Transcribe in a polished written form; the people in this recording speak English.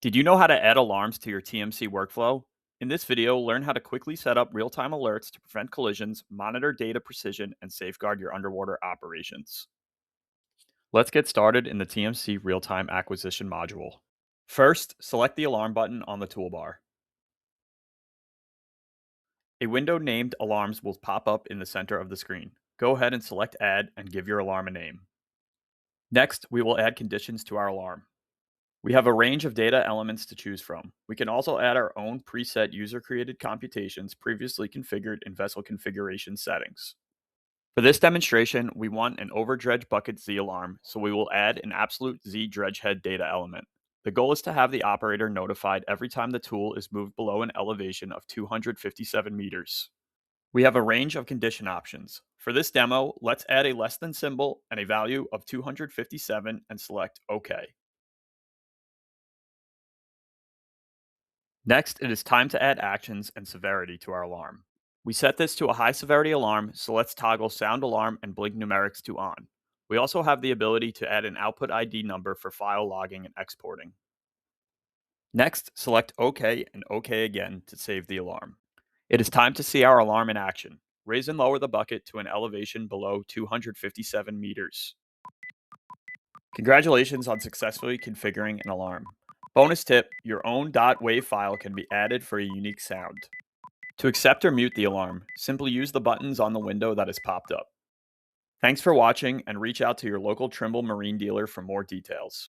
Did you know how to add alarms to your TMC workflow? In this video, learn how to quickly set up real-time alerts to prevent collisions, monitor data precision, and safeguard your underwater operations. Let's get started in the TMC real-time acquisition module. First, select the alarm button on the toolbar. A window named Alarms will pop up in the center of the screen. Go ahead and select Add and give your alarm a name. Next, we will add conditions to our alarm. We have a range of data elements to choose from. We can also add our own preset user-created computations previously configured in vessel configuration settings. For this demonstration, we want an over-dredge bucket Z alarm, so we will add an absolute Z dredge head data element. The goal is to have the operator notified every time the tool is moved below an elevation of 257 meters. We have a range of condition options. For this demo, let's add a less than symbol and a value of 257 and select OK. Next, it is time to add actions and severity to our alarm. We set this to a high severity alarm, so let's toggle sound alarm and blink numerics to on. We also have the ability to add an output ID number for file logging and exporting. Next, select OK and OK again to save the alarm. It is time to see our alarm in action. Raise and lower the bucket to an elevation below 257 meters. Congratulations on successfully configuring an alarm. Bonus tip, your own .wav file can be added for a unique sound. To accept or mute the alarm, simply use the buttons on the window that has popped up. Thanks for watching, and reach out to your local Trimble Marine dealer for more details.